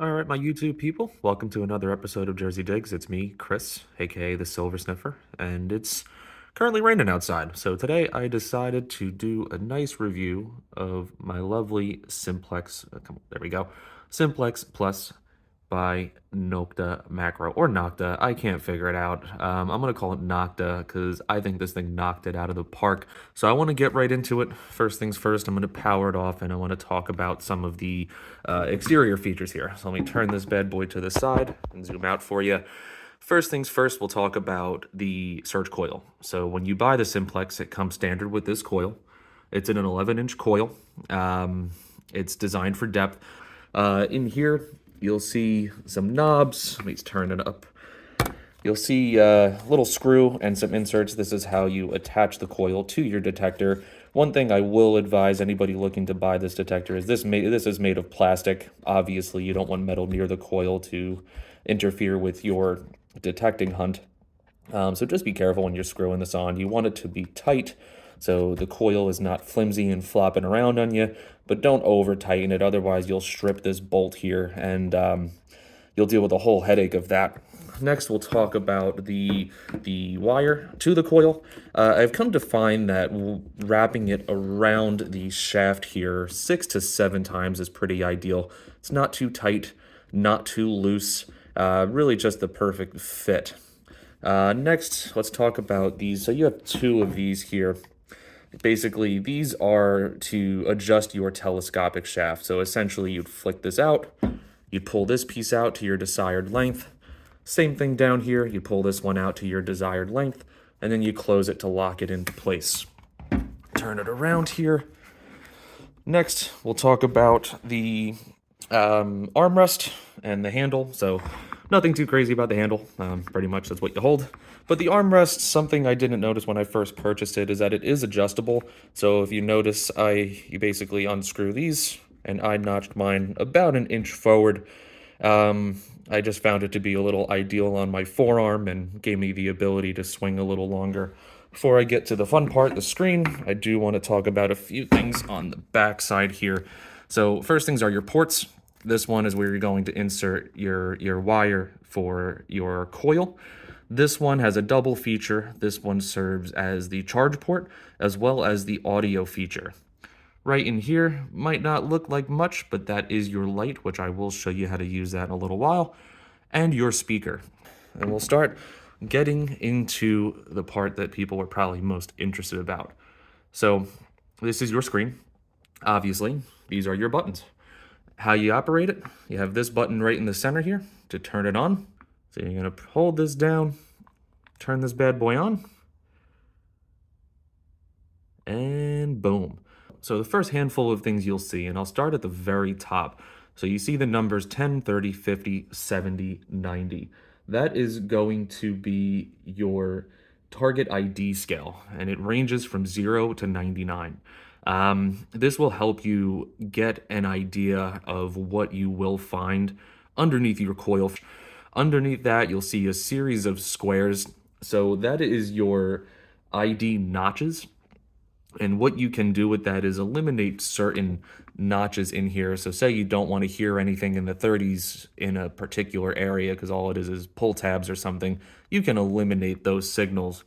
All right, my YouTube people, welcome to another episode of Jersey Digs. It's me, Chris, aka the Silver Sniffer, and it's currently raining outside. So today I decided to do a nice review of my lovely Simplex. There we go, Simplex Plus by Nokta Macro or Nokta. I can't figure it out. I'm gonna call it Nokta because I think this thing knocked it out of the park. So I want to get right into it. First things first, I'm gonna power it off and I want to talk about some of the exterior features here. So let me turn this bad boy to the side and zoom out for you. First things first, we'll talk about the surge coil. So when you buy the Simplex, it comes standard with this coil. It's in an 11-inch coil. It's designed for depth. In here, you'll see some knobs. Let me turn it up. You'll see a little screw and some inserts. This is how you attach the coil to your detector. One thing I will advise anybody looking to buy this detector is this is made of plastic. Obviously, you don't want metal near the coil to interfere with your detecting hunt. So just be careful when you're screwing this on. You want it to be tight so the coil is not flimsy and flopping around on you, but don't over tighten it. Otherwise, you'll strip this bolt here and you'll deal with a whole headache of that. Next, we'll talk about the wire to the coil. I've come to find that wrapping it around the shaft here 6 to 7 times is pretty ideal. It's not too tight, not too loose, really just the perfect fit. Next, let's talk about these. So you have two of these here. Basically, these are to adjust your telescopic shaft. So essentially, you'd flick this out, you'd pull this piece out to your desired length. Same thing down here, you pull this one out to your desired length, and then you close it to lock it into place. Turn it around here. Next, we'll talk about the armrest and the handle. So nothing too crazy about the handle. Pretty much that's what you hold. But the armrest, something I didn't notice when I first purchased it, is that it is adjustable. So if you notice, you basically unscrew these, and I notched mine about an inch forward. I just found it to be a little ideal on my forearm and gave me the ability to swing a little longer. Before I get to the fun part, the screen, I do want to talk about a few things on the back side here. So first things are your ports. This one is where you're going to insert your wire for your coil. This one has a double feature. This one serves as the charge port as well as the audio feature. Right in here might not look like much, but that is your light, which I will show you how to use that in a little while, and your speaker. And we'll start getting into the part that people are probably most interested about. So this is your screen. Obviously, these are your buttons. How you operate it, you have this button right in the center here to turn it on. So you're gonna hold this down, turn this bad boy on, and boom. So the first handful of things you'll see, and I'll start at the very top. So you see the numbers 10, 30, 50, 70, 90. That is going to be your target ID scale, and it ranges from 0 to 99. This will help you get an idea of what you will find underneath your coil. Underneath that, you'll see a series of squares. So that is your ID notches. And what you can do with that is eliminate certain notches in here. So say you don't want to hear anything in the 30s in a particular area because all it is pull tabs or something. You can eliminate those signals.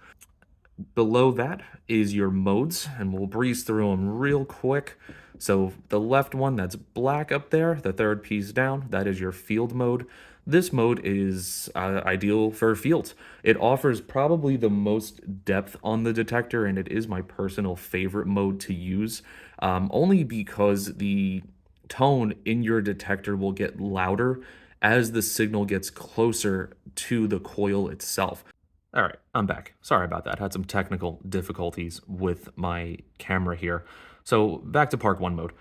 Below that is your modes, and we'll breeze through them real quick. So the left one that's black up there, the third piece down, that is your field mode. This mode is ideal for fields. It offers probably the most depth on the detector, and it is my personal favorite mode to use, only because the tone in your detector will get louder as the signal gets closer to the coil itself. All right, I'm back. Sorry about that. Had some technical difficulties with my camera here. So back to Park 1 mode.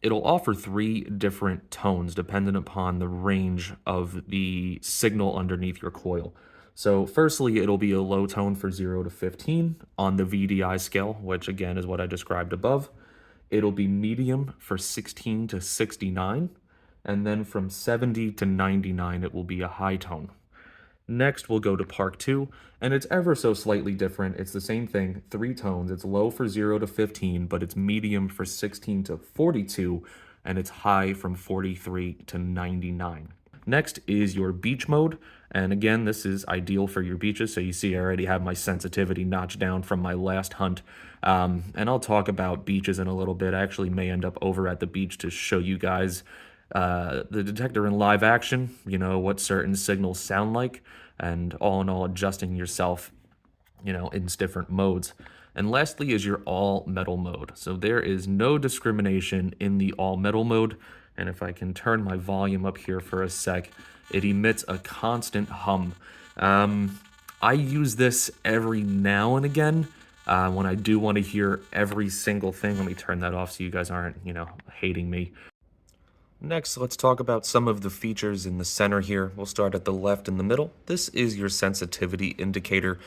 It'll offer 3 different tones dependent upon the range of the signal underneath your coil. So firstly, it'll be a low tone for 0 to 15 on the VDI scale, which again is what I described above. It'll be medium for 16 to 69, and then from 70 to 99, it will be a high tone. Next, we'll go to Park 2, and it's ever so slightly different. It's the same thing, 3 tones. It's low for 0 to 15, but it's medium for 16 to 42, and it's high from 43 to 99. Next is your beach mode. And again, this is ideal for your beaches. So you see I already have my sensitivity notched down from my last hunt. And I'll talk about beaches in a little bit. I actually may end up over at the beach to show you guys the detector in live action, you know, what certain signals sound like, and all in all, adjusting yourself, you know, in different modes. And lastly is your all metal mode. So there is no discrimination in the all metal mode. And if I can turn my volume up here for a sec, it emits a constant hum. I use this every now and again when I do want to hear every single thing. Let me turn that off so you guys aren't, you know, hating me. Next, let's talk about some of the features in the center here. We'll start at the left in the middle. This is your sensitivity indicator.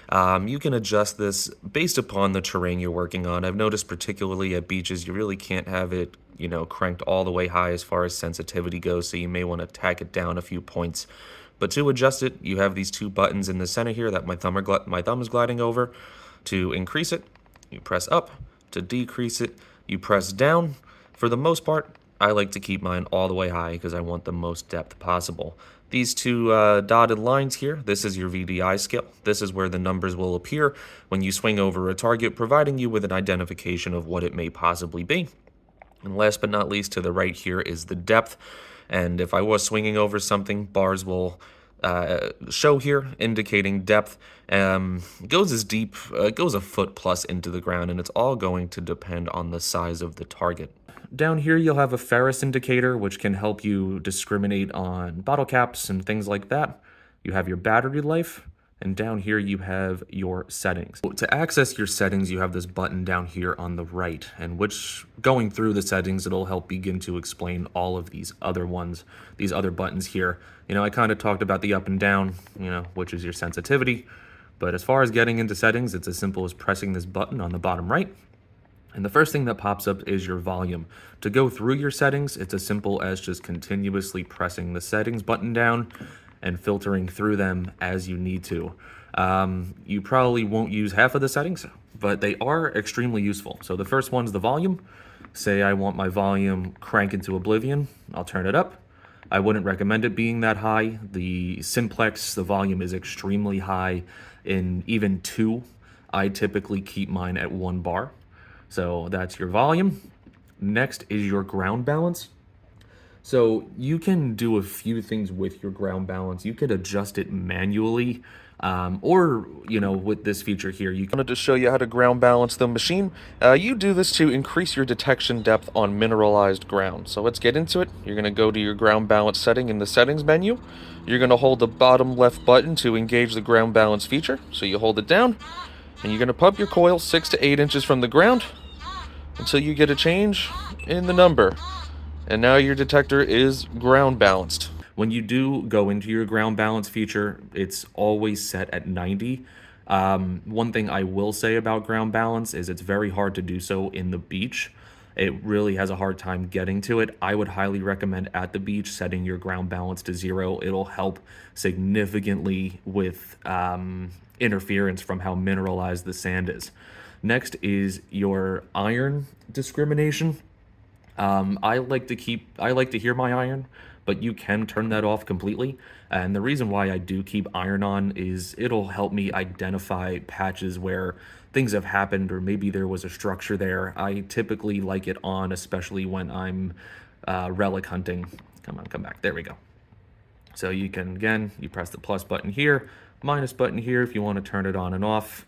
You can adjust this based upon the terrain you're working on. I've noticed particularly at beaches, you really can't have it, you know, cranked all the way high as far as sensitivity goes, so you may want to tack it down a few points. But to adjust it, you have these two buttons in the center here that my thumb is gliding over. To increase it, you press up. To decrease it, you press down. For the most part, I like to keep mine all the way high because I want the most depth possible. These two dotted lines here, this is your VDI scale. This is where the numbers will appear when you swing over a target, providing you with an identification of what it may possibly be. And last but not least, to the right here is the depth. And if I was swinging over something, bars will show here indicating depth. Goes as deep, goes a foot plus into the ground, and it's all going to depend on the size of the target. Down here you'll have a ferrous indicator, which can help you discriminate on bottle caps and things like that. You have your battery life, and down here you have your settings. To access your settings, you have this button down here on the right, and which, going through the settings, it'll help begin to explain all of these other ones, these other buttons here. You know, I kind of talked about the up and down, you know, which is your sensitivity, but as far as getting into settings, it's as simple as pressing this button on the bottom right. And the first thing that pops up is your volume. To go through your settings, it's as simple as just continuously pressing the settings button down and filtering through them as you need to. You probably won't use half of the settings, but they are extremely useful. So the first one's the volume. Say I want my volume crank into oblivion, I'll turn it up. I wouldn't recommend it being that high. The Simplex, the volume is extremely high in even 2. I typically keep mine at 1 bar. So that's your volume. Next is your ground balance. So you can do a few things with your ground balance. You could adjust it manually, or, you know, with this feature here, you wanted to show you how to ground balance the machine. You do this to increase your detection depth on mineralized ground. So let's get into it. You're going to go to your ground balance setting in the settings menu. You're going to hold the bottom left button to engage the ground balance feature. So you hold it down, and you're going to pump your coil 6 to 8 inches from the ground until you get a change in the number. And now your detector is ground balanced. When you do go into your ground balance feature, it's always set at 90. One thing I will say about ground balance is it's very hard to do so in the beach. It really has a hard time getting to it. I would highly recommend at the beach setting your ground balance to 0. It'll help significantly with interference from how mineralized the sand is. Next is your iron discrimination. I like to hear my iron, but you can turn that off completely. And the reason why I do keep iron on is it'll help me identify patches where things have happened or maybe there was a structure there. I typically like it on, especially when I'm relic hunting. Come on, come back. There we go. So you can, again, you press the plus button here, minus button here if you want to turn it on and off.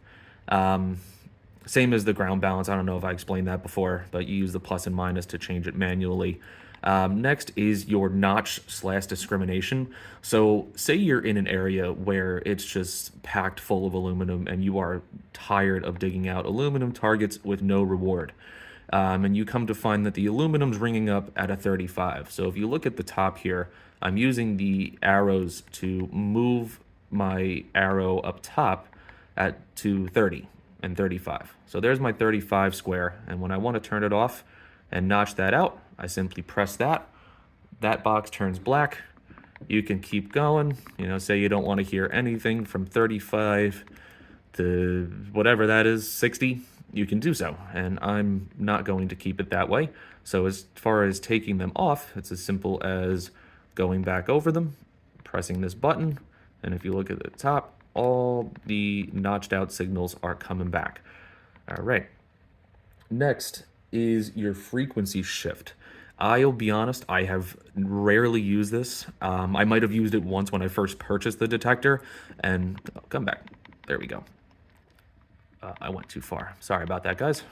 Same as the ground balance. I don't know if I explained that before, but you use the plus and minus to change it manually. Next is your notch/discrimination. So say you're in an area where it's just packed full of aluminum and you are tired of digging out aluminum targets with no reward. And you come to find that the aluminum's ringing up at a 35. So if you look at the top here, I'm using the arrows to move my arrow up top to 30 and 35. So there's my 35 square, and when I want to turn it off and notch that out, I simply press that. That box turns black. You can keep going. You know, say you don't want to hear anything from 35 to whatever that is, 60. you can do so, and I'm not going to keep it that way. So as far as taking them off, it's as simple as going back over them, pressing this button, and if you look at the top, all the notched out signals are coming back. All right. Next is your frequency shift. I'll be honest, I have rarely used this. I might have used it once when I first purchased the detector, and come back. There we go. I went too far. Sorry about that, guys.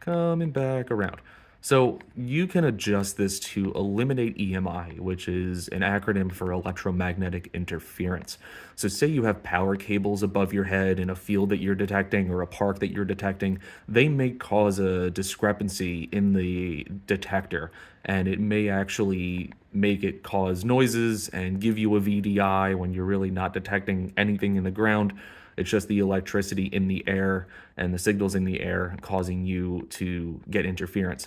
Coming back around. So you can adjust this to eliminate EMI, which is an acronym for electromagnetic interference. So say you have power cables above your head in a field that you're detecting or a park that you're detecting, they may cause a discrepancy in the detector, and it may actually make it cause noises and give you a VDI when you're really not detecting anything in the ground. It's just the electricity in the air and the signals in the air causing you to get interference.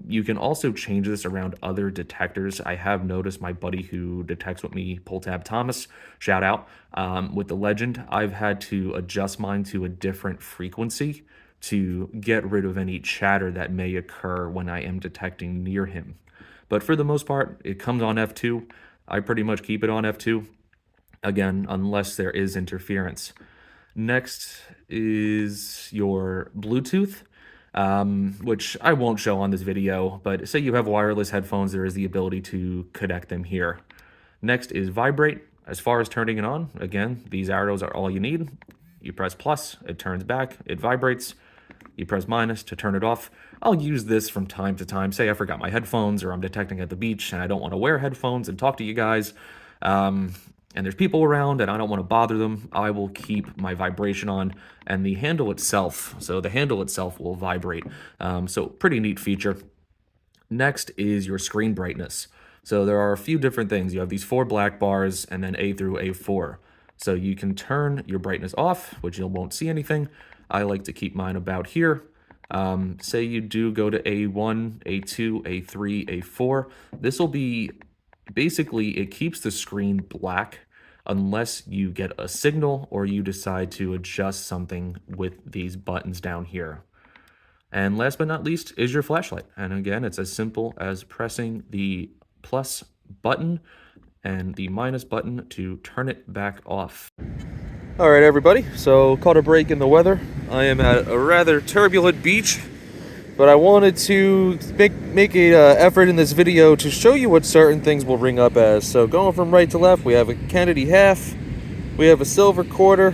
You can also change this around other detectors. I have noticed my buddy who detects with me, Pull Tab Thomas, shout out, with the Legend, I've had to adjust mine to a different frequency to get rid of any chatter that may occur when I am detecting near him. But for the most part, it comes on F2. I pretty much keep it on F2. Again, unless there is interference. Next is your Bluetooth, which I won't show on this video, but say you have wireless headphones, there is the ability to connect them here. Next is vibrate. As far as turning it on, again, these arrows are all you need. You press plus, it turns back, it vibrates. You press minus to turn it off. I'll use this from time to time. Say I forgot my headphones or I'm detecting at the beach and I don't want to wear headphones and talk to you guys. And there's people around and I don't want to bother them, I will keep my vibration on, and the handle itself, so the handle itself will vibrate. So pretty neat feature. Next is your screen brightness. So there are a few different things. You have these 4 black bars and then A through A4. So you can turn your brightness off, which you won't see anything. I like to keep mine about here. Say you do go to A1, A2, A3, A4. This will be basically, it keeps the screen black unless you get a signal or you decide to adjust something with these buttons down here. And last but not least is your flashlight. And again, it's as simple as pressing the plus button and the minus button to turn it back off. All right, everybody, so caught a break in the weather. I am at a rather turbulent beach, but I wanted to make a effort in this video to show you what certain things will ring up as. So going from right to left, we have a Kennedy half, we have a silver quarter,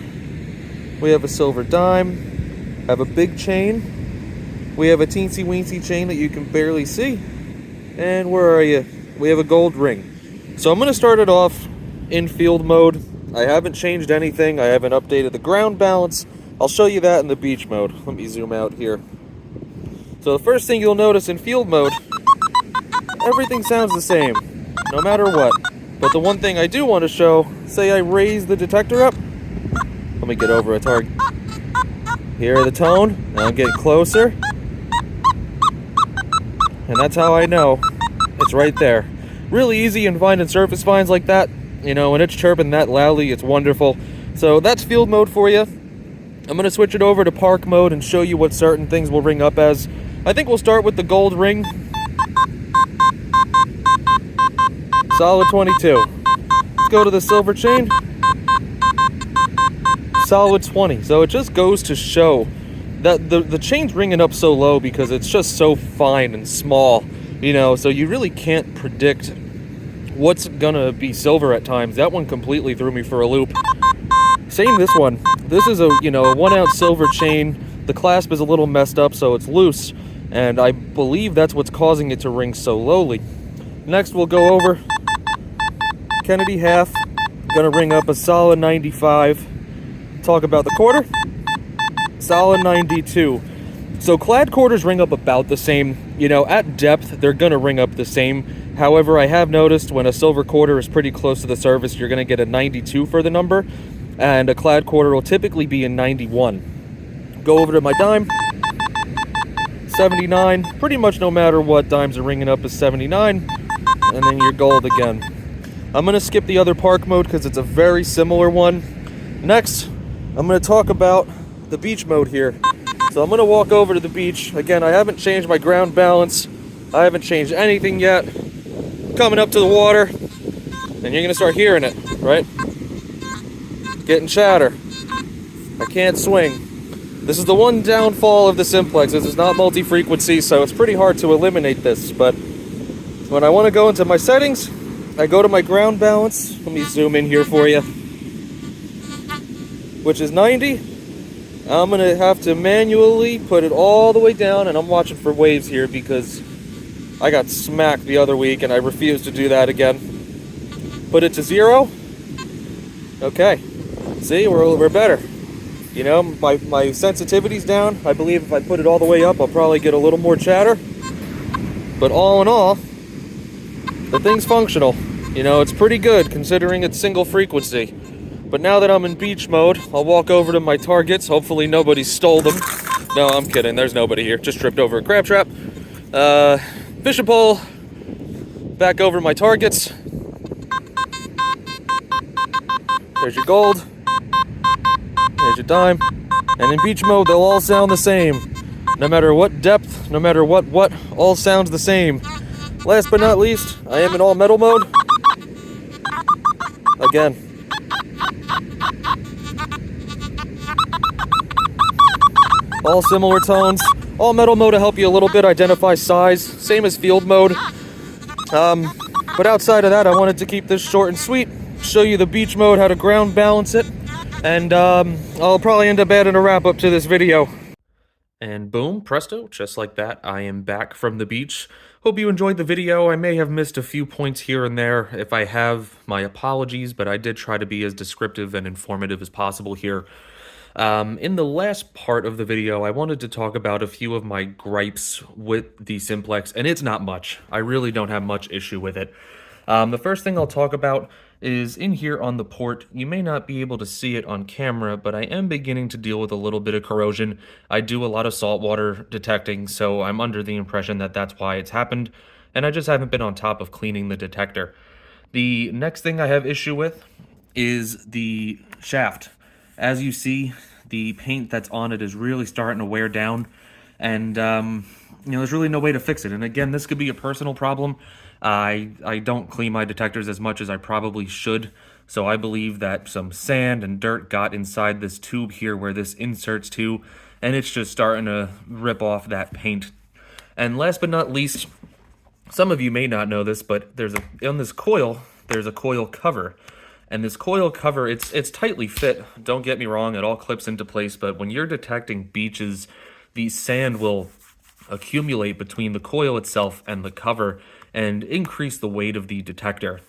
we have a silver dime, have a big chain, we have a teensy weensy chain that you can barely see, and where are you? We have a gold ring. So I'm going to start it off in field mode. I haven't changed anything, I haven't updated the ground balance. I'll show you that in the beach mode. Let me zoom out here. So the first thing you'll notice in field mode, everything sounds the same, no matter what. But the one thing I do want to show, say I raise the detector up. Let me get over a target. Hear the tone, now I'm getting closer. And that's how I know it's right there. Really easy in finding surface finds like that. You know, when it's chirping that loudly, it's wonderful. So that's field mode for you. I'm going to switch it over to park mode and show you what certain things will ring up as. I think we'll start with the gold ring. Solid 22. Let's go to the silver chain. Solid 20. So it just goes to show that the chain's ringing up so low because it's just so fine and small, you know, so you really can't predict what's gonna be silver at times. That one completely threw me for a loop. Same this one. This is a, you know, a 1 ounce silver chain. The clasp is a little messed up, so it's loose, and I believe that's what's causing it to ring so lowly. Next, we'll go over Kennedy half. Gonna ring up a solid 95. Talk about the quarter. Solid 92. So clad quarters ring up about the same. You know, at depth, they're gonna ring up the same. However, I have noticed when a silver quarter is pretty close to the surface, you're gonna get a 92 for the number, and a clad quarter will typically be a 91. Go over to my dime. 79. Pretty much no matter what, dimes are ringing up as 79. And then your gold again. I'm gonna skip the other park mode because it's a very similar one. Next, I'm gonna talk about the beach mode here. So I'm gonna walk over to the beach. Again, I haven't changed my ground balance. I haven't changed anything yet. Coming up to the water, and you're gonna start hearing it, right? Getting chatter. I can't swing. This is the one downfall of the Simplex. This is not multi-frequency, so it's pretty hard to eliminate this. But when I want to go into my settings, I go to my ground balance. Let me zoom in here for you. Which is 90. I'm going to have to manually put it all the way down, and I'm watching for waves here because I got smacked the other week and I refuse to do that again. Put it to 0. Okay. See, we're better. You know, my sensitivity's down. I believe if I put it all the way up, I'll probably get a little more chatter. But all in all, the thing's functional. You know, it's pretty good considering it's single frequency. But now that I'm in beach mode, I'll walk over to my targets. Hopefully nobody stole them. No, I'm kidding. There's nobody here. Just tripped over a crab trap. Fishing pole. Back over my targets. There's your gold. There's your dime. And in beach mode, they'll all sound the same. No matter what depth, no matter what, all sounds the same. Last but not least, I am in all metal mode. Again. All similar tones. All metal mode to help you a little bit identify size. Same as field mode. But outside of that, I wanted to keep this short and sweet. Show you the beach mode, how to ground balance it. And I'll probably end up adding a wrap up to this video. And boom, presto, just like that, I am back from the beach. Hope you enjoyed the video. I may have missed a few points here and there. If I have, my apologies, but I did try to be as descriptive and informative as possible here. In the last part of the video, I wanted to talk about a few of my gripes with the Simplex, and it's not much. I really don't have much issue with it. The first thing I'll talk about is in here on the port. You may not be able to see it on camera, but I am beginning to deal with a little bit of corrosion. I do a lot of saltwater detecting, so I'm under the impression that that's why it's happened, and I just haven't been on top of cleaning the detector. The next thing I have issue with is the shaft. As you see, the paint that's on it is really starting to wear down, and you know, there's really no way to fix it. And again, this could be a personal problem. I don't clean my detectors as much as I probably should, so I believe that some sand and dirt got inside this tube here where this inserts to, and it's just starting to rip off that paint. And last but not least, some of you may not know this, but on this coil, there's a coil cover. And this coil cover, it's tightly fit. Don't get me wrong, it all clips into place, but when you're detecting beaches, the sand will accumulate between the coil itself and the cover and increase the weight of the detector.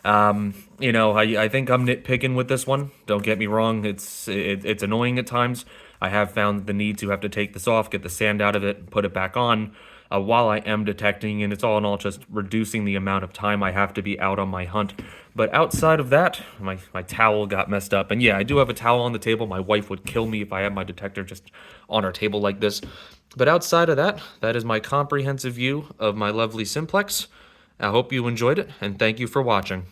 You know, I think I'm nitpicking with this one. Don't get me wrong, it's annoying at times. I have found the need to have to take this off, get the sand out of it, and put it back on while I am detecting, and it's all in all just reducing the amount of time I have to be out on my hunt. But outside of that, my towel got messed up. And yeah, I do have a towel on the table. My wife would kill me if I had my detector just on our table like this. But outside of that, that is my comprehensive view of my lovely Simplex. I hope you enjoyed it, and thank you for watching.